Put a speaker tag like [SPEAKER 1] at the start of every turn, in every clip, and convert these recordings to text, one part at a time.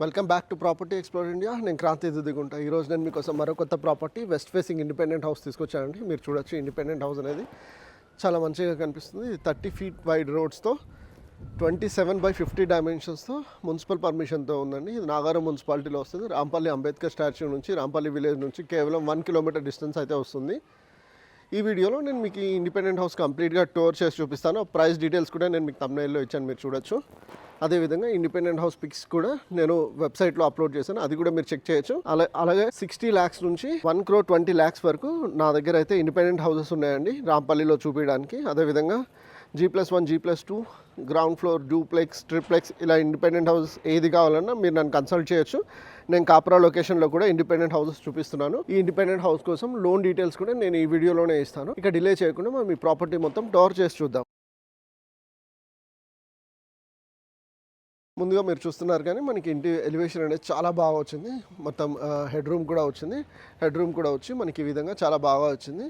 [SPEAKER 1] Welcome back to property explore India. నేను క్రాంతి దిగుంటా. ఈరోజు నేను మీకోసం మరో కొత్త property west facing independent house తీసుకొచ్చానండి. మీరు చూడొచ్చు, ఇండిపెండెంట్ హౌస్ అనేది చాలా మంచిగా కనిపిస్తుంది. 30 feet వైడ్ రోడ్స్తో 27/50 డైమెన్షన్స్తో మున్సిపల్ పర్మిషన్తో ఉందండి. ఇది నాగారం మున్సిపాలిటీలో వస్తుంది. రాంపల్లి అంబేద్కర్ స్టాచ్యూ నుంచి, రాంపల్లి విలేజ్ నుంచి కేవలం 1 kilometer డిస్టెన్స్ అయితే వస్తుంది. ఈ వీడియోలో నేను మీకు ఈ ఇండిపెండెంట్ హౌస్ కంప్లీట్గా టూర్ చేసి చూపిస్తాను. ప్రైస్ డీటెయిల్స్ కూడా నేను మీకు thumbnailలో ఇచ్చాను, మీరు చూడొచ్చు. అదేవిధంగా ఇండిపెండెంట్ హౌస్ పిక్స్ కూడా నేను వెబ్సైట్లో అప్లోడ్ చేశాను, అది కూడా మీరు చెక్ చేయొచ్చు. అలాగే 60 lakhs నుంచి 1,20 lakhs వరకు నా దగ్గర అయితే ఇండిపెండెంట్ హౌసెస్ ఉన్నాయండి రాంపల్లిలో చూపించడానికి. అదేవిధంగా G+1, G+2, ground floor, duplex, triplex, ఇలా ఇండిపెండెంట్ హౌస్ ఏది కావాలన్నా మీరు నన్ను కన్సల్ట్ చేయొచ్చు. నేను కాపురా లొకేషన్లో కూడా ఇండిపెండెంట్ హౌసెస్ చూపిస్తున్నాను. ఈ ఇండిపెండెంట్ హౌస్ కోసం లోన్ డీటెయిల్స్ కూడా నేను ఈ వీడియోలోనే ఇస్తాను. ఇక డిలే చేయకుండా మనం ఈ ప్రాపర్టీ మొత్తం టూర్ చేసి చూద్దాం. ముందుగా మీరు చూస్తున్నారు కానీ మనకి ఇంటి ఎలివేషన్ అనేది చాలా బాగా వచ్చింది. మొత్తం హెడ్ రూమ్ కూడా వచ్చి మనకి ఈ విధంగా చాలా బాగా వచ్చింది.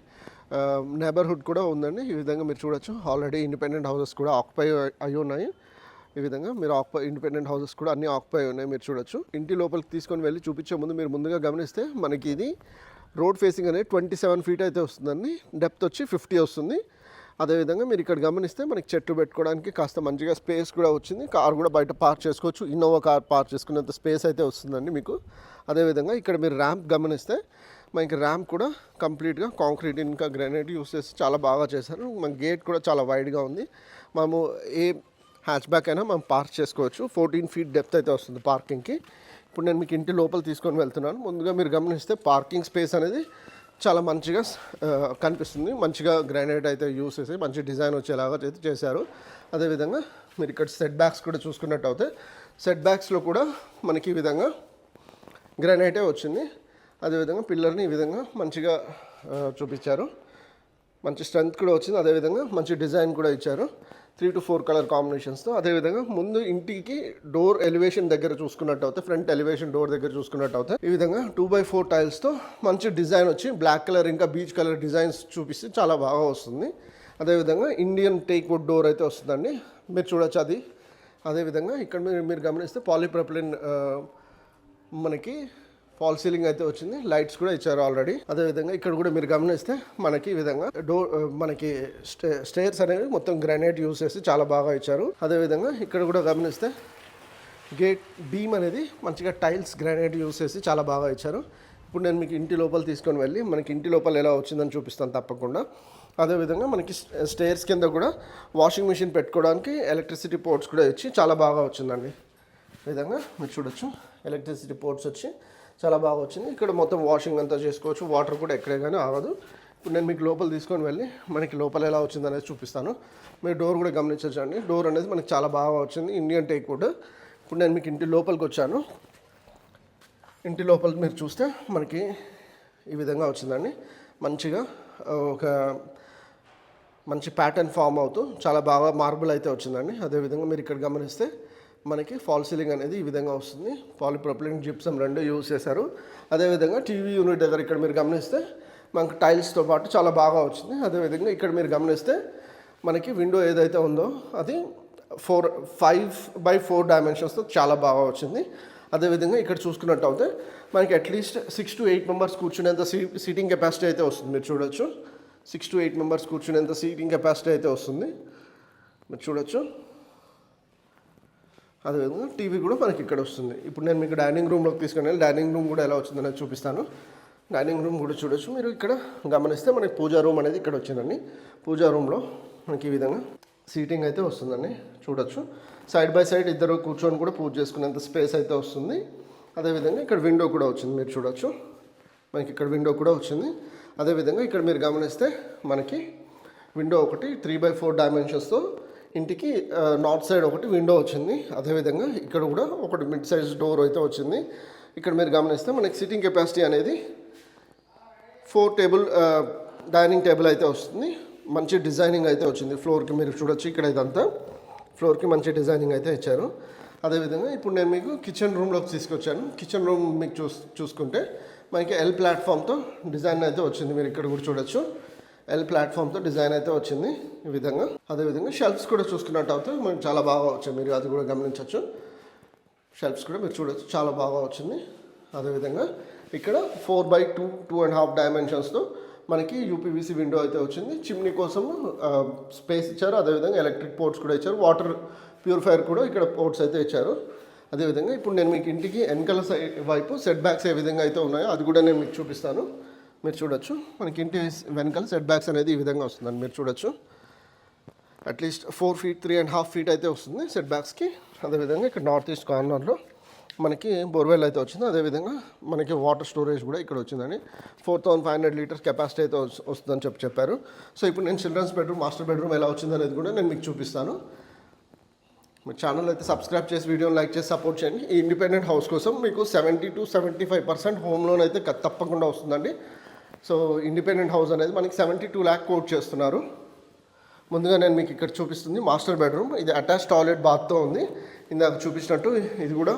[SPEAKER 1] నైబర్హుడ్ కూడా ఉందండి. ఈ విధంగా మీరు చూడొచ్చు. ఆల్రెడీ ఇండిపెండెంట్ హౌసెస్ కూడా ఆక్యుపై అయి ఉన్నాయి. ఈ విధంగా మీరు ఇండిపెండెంట్ హౌసెస్ కూడా అన్నీ ఆక్యుపై ఉన్నాయి, మీరు చూడొచ్చు. ఇంటి లోపలికి తీసుకొని వెళ్ళి చూపించే ముందు మీరు ముందుగా గమనిస్తే మనకి ఇది రోడ్ ఫేసింగ్ అనేది 27 feet అయితే వస్తుందండి. డెప్త్ వచ్చి 50 వస్తుంది. అదేవిధంగా మీరు ఇక్కడ గమనిస్తే మనకి చెట్టు పెట్టుకోవడానికి కాస్త మంచిగా స్పేస్ కూడా వచ్చింది. కార్ కూడా బయట పార్క్ చేసుకోవచ్చు. ఇన్నోవా కార్ పార్క్ చేసుకునేంత స్పేస్ అయితే వస్తుందండి మీకు. అదేవిధంగా ఇక్కడ మీరు ర్యాంప్ గమనిస్తే మనకి ర్యాంప్ కూడా కంప్లీట్గా కాంక్రీట్ ఇంకా గ్రానైట్ యూస్ చేసి చాలా బాగా చేశారు. మన గేట్ కూడా చాలా వైడ్గా ఉంది. మనము ఏ హ్యాచ్ బ్యాక్ అయినా మనం పార్క్ చేసుకోవచ్చు. 14 feet డెప్త్ అయితే వస్తుంది పార్కింగ్కి. ఇప్పుడు నేను మీకు ఇంటి లోపల తీసుకొని వెళ్తున్నాను. ముందుగా మీరు గమనిస్తే పార్కింగ్ స్పేస్ అనేది చాలా మంచిగా కనిపిస్తుంది. మంచిగా గ్రానైట్ అయితే యూస్ చేసి మంచి డిజైన్ వచ్చేలాగా అయితే చేశారు. అదేవిధంగా మీరు ఇక్కడ సెట్ బ్యాక్స్ కూడా చూసుకున్నట్టు అయితే సెట్ బ్యాక్స్లో కూడా మనకి ఈ విధంగా గ్రానైటే వచ్చింది. అదేవిధంగా పిల్లర్ని ఈ విధంగా మంచిగా చూపించారు. మంచి స్ట్రెంత్ కూడా వచ్చింది. అదేవిధంగా మంచి డిజైన్ కూడా ఇచ్చారు 3 to 4 కలర్ కాంబినేషన్స్తో. అదేవిధంగా ముందు ఇంటికి డోర్ ఎలివేషన్ దగ్గర చూసుకున్నట్టు అయితే, ఫ్రంట్ ఎలివేషన్ డోర్ దగ్గర చూసుకున్నట్టు అయితే ఈ విధంగా 2x4 టైల్స్తో మంచి డిజైన్ వచ్చి బ్లాక్ కలర్ ఇంకా బీచ్ కలర్ డిజైన్స్ చూపిస్తే చాలా బాగా వస్తుంది. అదేవిధంగా ఇండియన్ టేక్ వుడ్ డోర్ అయితే వస్తుందండి, మీరు చూడొచ్చు అది. అదేవిధంగా ఇక్కడ మీరు గమనిస్తే పాలీప్రొపిలిన్ మనకి ఫాల్ సీలింగ్ అయితే వచ్చింది. లైట్స్ కూడా ఇచ్చారు ఆల్రెడీ. అదేవిధంగా ఇక్కడ కూడా మీరు గమనిస్తే మనకి ఈ విధంగా డోర్ మనకి స్టేర్స్ అనేవి మొత్తం గ్రానైట్ యూస్ చేసి చాలా బాగా ఇచ్చారు. అదేవిధంగా ఇక్కడ కూడా గమనిస్తే గేట్ బీమ్ అనేది మంచిగా టైల్స్ గ్రానైట్ యూస్ చేసి చాలా బాగా ఇచ్చారు. ఇప్పుడు నేను మీకు ఇంటి లోపల తీసుకొని వెళ్ళి మనకి ఇంటి లోపల ఎలా వచ్చిందని చూపిస్తాను తప్పకుండా. అదేవిధంగా మనకి స్టేర్స్ కింద కూడా వాషింగ్ మిషన్ పెట్టుకోవడానికి ఎలక్ట్రిసిటీ పోర్ట్స్ కూడా ఇచ్చి చాలా బాగా వచ్చిందండి. ఈ విధంగా మీరు చూడొచ్చు, ఎలక్ట్రిసిటీ పోర్ట్స్ వచ్చి చాలా బాగా వచ్చింది. ఇక్కడ మొత్తం వాషింగ్ అంతా చేసుకోవచ్చు. వాటర్ కూడా ఎక్కడే కానీ ఆగదు. ఇప్పుడు నేను మీకు లోపల తీసుకొని వెళ్ళి మనకి లోపల ఎలా వచ్చింది అనేది చూపిస్తాను. మీరు డోర్ కూడా గమనించండి. డోర్ అనేది మనకి చాలా బాగా వచ్చింది, ఇండియన్ టేక్ వుడ్. ఇప్పుడు నేను మీకు ఇంటి లోపలికి వచ్చాను. ఇంటి లోపలికి మీరు చూస్తే మనకి ఈ విధంగా వచ్చిందండి. మంచిగా ఒక మంచి ప్యాటర్న్ ఫామ్ అవుతూ చాలా బాగా మార్బుల్ అయితే వచ్చిందండి. అదేవిధంగా మీరు ఇక్కడ గమనిస్తే మనకి ఫాల్ సీలింగ్ అనేది ఈ విధంగా వస్తుంది. పాలీప్రొపిలిన్, జిప్సమ్ రెండు యూజ్ చేశారు. అదేవిధంగా టీవీ యూనిట్ దగ్గర ఇక్కడ మీరు గమనిస్తే మనకి టైల్స్తో పాటు చాలా బాగా వచ్చింది. అదేవిధంగా ఇక్కడ మీరు గమనిస్తే మనకి విండో ఏదైతే ఉందో అది 5x4 డైమెన్షన్స్తో చాలా బాగా వచ్చింది. అదేవిధంగా ఇక్కడ చూసుకున్నట్టు అయితే మనకి అట్లీస్ట్ 6 to 8 members కూర్చునేంత సీటింగ్ కెపాసిటీ అయితే వస్తుంది, మీరు చూడొచ్చు. 6 to 8 members కూర్చునేంత సీటింగ్ కెపాసిటీ అయితే వస్తుంది, మీరు చూడొచ్చు. అదేవిధంగా టీవీ కూడా మనకి ఇక్కడ వస్తుంది. ఇప్పుడు నేను మీకు డైనింగ్ రూమ్లోకి తీసుకుని వెళ్ళి డైనింగ్ రూమ్ కూడా ఎలా వచ్చిందనేది చూపిస్తాను. డైనింగ్ రూమ్ కూడా చూడొచ్చు. మీరు ఇక్కడ గమనిస్తే మనకి పూజా రూమ్ అనేది ఇక్కడ వచ్చిందండి. పూజా రూమ్లో మనకి ఈ విధంగా సీటింగ్ అయితే వస్తుందండి, చూడొచ్చు. సైడ్ బై సైడ్ ఇద్దరు కూర్చొని కూడా పూజ చేసుకునేంత స్పేస్ అయితే వస్తుంది. అదేవిధంగా ఇక్కడ విండో కూడా వచ్చింది, మీరు చూడొచ్చు. మనకి ఇక్కడ విండో కూడా వచ్చింది. అదేవిధంగా ఇక్కడ మీరు గమనిస్తే మనకి విండో ఒకటి 3x4 డైమెన్షన్స్తో ఇంటికి నార్త్ సైడ్ ఒకటి విండో వచ్చింది. అదేవిధంగా ఇక్కడ కూడా ఒకటి మిడ్ సైజ్ డోర్ అయితే వచ్చింది. ఇక్కడ మీరు గమనిస్తే మనకి సిట్టింగ్ కెపాసిటీ అనేది 4 డైనింగ్ టేబుల్ అయితే వస్తుంది. మంచి డిజైనింగ్ అయితే వచ్చింది. ఫ్లోర్కి మీరు చూడొచ్చు, ఇక్కడ ఇదంతా ఫ్లోర్కి మంచి డిజైనింగ్ అయితే ఇచ్చారు. అదేవిధంగా ఇప్పుడు నేను మీకు కిచెన్ రూమ్లోకి తీసుకొచ్చాను. కిచెన్ రూమ్ మీకు చూసుకుంటే మనకి ఎల్ ప్లాట్ఫామ్తో డిజైన్ అయితే వచ్చింది, మీరు ఇక్కడ కూడా చూడొచ్చు. ఎల్ ప్లాట్ఫామ్తో డిజైన్ అయితే వచ్చింది ఈ విధంగా. అదేవిధంగా షెల్ఫ్స్ కూడా చూసుకున్నట్టు అయితే మనకి చాలా బాగా వచ్చాయి, మీరు అది కూడా గమనించవచ్చు. షెల్ఫ్స్ కూడా మీరు చూడొచ్చు చాలా బాగా వచ్చింది. అదేవిధంగా ఇక్కడ 4x2 2.5 డైమెన్షన్స్తో మనకి యూపీవీసీ విండో అయితే వచ్చింది. చిమ్నీ కోసం స్పేస్ ఇచ్చారు. అదేవిధంగా ఎలక్ట్రిక్ పోర్ట్స్ కూడా ఇచ్చారు. వాటర్ ప్యూరిఫైయర్ కూడా ఇక్కడ పోర్ట్స్ అయితే ఇచ్చారు. అదేవిధంగా ఇప్పుడు నేను మీకు ఇంటికి వెనకాల సైడ్ వైపు సెట్ బ్యాక్స్ ఏ విధంగా అయితే ఉన్నాయో అది కూడా నేను మీకు చూపిస్తాను. మీరు చూడొచ్చు మనకి ఇంటి వెనకాల సెట్ బ్యాక్స్ అనేది ఈ విధంగా వస్తుందండి. మీరు చూడొచ్చు అట్లీస్ట్ 4 feet 3.5 feet అయితే వస్తుంది సెట్ బ్యాక్స్కి. అదేవిధంగా ఇక్కడ నార్త్ ఈస్ట్ కార్నర్లో మనకి బోర్వెల్ అయితే వచ్చింది. అదేవిధంగా మనకి వాటర్ స్టోరేజ్ కూడా ఇక్కడ వచ్చిందండి. 4500 లీటర్స్ కెపాసిటీ అయితే వస్తుందని చెప్పారు. సో ఇప్పుడు నేను చిల్డ్రన్స్ బెడ్రూమ్ మాస్టర్ బెడ్రూమ్ ఎలా వచ్చింది అనేది కూడా నేను మీకు చూపిస్తాను. మీ ఛానల్ అయితే సబ్స్క్రైబ్ చేసి వీడియోని లైక్ చేసి సపోర్ట్ చేయండి. ఈ ఇండిపెండెంట్ హౌస్ కోసం మీకు 70 to 75% హోమ్ లోన్ అయితే తప్పకుండా వస్తుందండి. సో ఇండిపెండెంట్ హౌస్ అనేది మనకి 72 lakh కోట్ చేస్తున్నారు. ముందుగా నేను మీకు ఇక్కడ చూపిస్తుంది మాస్టర్ బెడ్రూమ్. ఇది అటాచ్ టాయిలెట్ బాత్తో ఉంది. ఇందాక చూపించినట్టు ఇది కూడా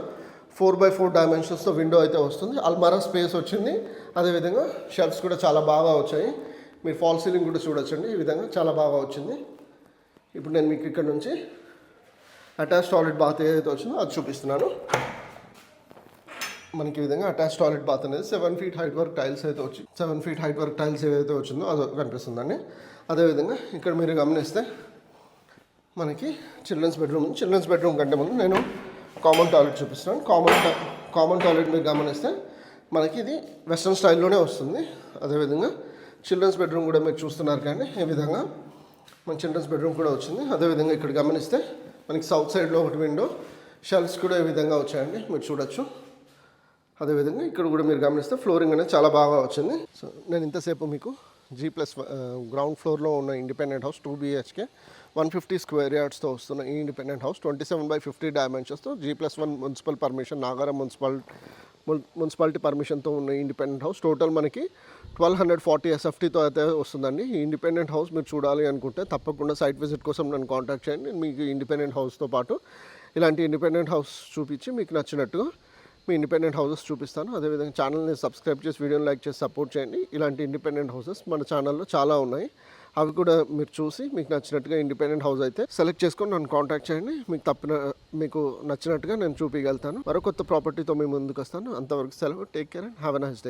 [SPEAKER 1] 4x4 డైమెన్షన్స్తో విండో అయితే వస్తుంది. అల్మారా స్పేస్ వచ్చింది. అదేవిధంగా షెల్ఫ్స్ కూడా చాలా బాగా వచ్చాయి. మీరు ఫాల్ సీలింగ్ కూడా చూడొచ్చండి. ఈ విధంగా చాలా బాగా వచ్చింది. ఇప్పుడు నేను మీకు ఇక్కడ నుంచి అటాచ్ టాయిలెట్ బాత్ ఏదైతే వచ్చిందో అది చూపిస్తున్నాను. మనకి ఈ విధంగా అటాచ్ టాయిలెట్ బాత్ అనేది 7 feet హైట్ వర్క్ టైల్స్ అయితే వచ్చి 7 feet హైట్ వర్క్ టైల్స్ ఏదైతే వచ్చిందో అది కనిపిస్తుందండి. అదేవిధంగా ఇక్కడ మీరు గమనిస్తే మనకి చిల్డ్రన్స్ బెడ్రూమ్ కంటే ముందు నేను కామన్ టాయిలెట్ చూపిస్తున్నాను. కామన్ టాయిలెట్ మీరు గమనిస్తే మనకి ఇది వెస్ట్రన్ స్టైల్లోనే వస్తుంది. అదేవిధంగా చిల్డ్రన్స్ బెడ్రూమ్ కూడా మీరు చూస్తున్నారు కానీ ఈ విధంగా మన చిల్డ్రన్స్ బెడ్రూమ్ కూడా వచ్చింది. అదేవిధంగా ఇక్కడ గమనిస్తే మనకి సౌత్ సైడ్లో ఒకటి విండో, షెల్ఫ్స్ కూడా ఈ విధంగా వచ్చాయండి. మీరు చూడొచ్చు. అదేవిధంగా ఇక్కడ కూడా మీరు గమనిస్తే ఫ్లోరింగ్ అనేది చాలా బాగా వచ్చింది. సో నేను ఇంతసేపు మీకు G+ గ్రౌండ్ ఫ్లోర్లో ఉన్న ఇండిపెండెంట్ హౌస్ 2 BHK 150 square yardsతో వస్తున్న ఈ ఇండిపెండెంట్ హౌస్ 27x50 డైమెన్షన్స్తో G+1 municipal permission Nagaram municipality పర్మిషన్తో ఉన్న ఇండిపెండెంట్ హౌస్ టోటల్ మనకి 1240 SFTతో అయితే వస్తుందండి. ఈ ఇండిపెండెంట్ హౌస్ మీరు చూడాలి అనుకుంటే తప్పకుండా సైట్ విజిట్ కోసం నన్ను కాంటాక్ట్ చేయండి. మీకు ఇండిపెండెంట్ హౌస్తో పాటు ఇలాంటి ఇండిపెండెంట్ హౌస్ చూపించి మీకు నచ్చినట్టుగా మీ ఇండిపెండెంట్ హౌసెస్ చూపిస్తాను. అదేవిధంగా ఛానల్ని సబ్స్క్రైబ్ చేసి వీడియోని లైక్ చేసి సపోర్ట్ చేయండి. ఇలాంటి ఇండిపెండెంట్ హౌసెస్ మన ఛానల్లో చాలా ఉన్నాయి. అవి కూడా మీరు చూసి మీకు నచ్చినట్టుగా ఇండిపెండెంట్ హౌస్ అయితే సెలెక్ట్ చేసుకొని నన్ను కాంటాక్ట్ చేయండి. మీకు నచ్చినట్టుగా నేను చూపించగలుగుతాను. మరో కొత్త ప్రాపర్టీతో మీ ముందుకు వస్తాను. అంతవరకు సెలవు. Take care and have a nice day.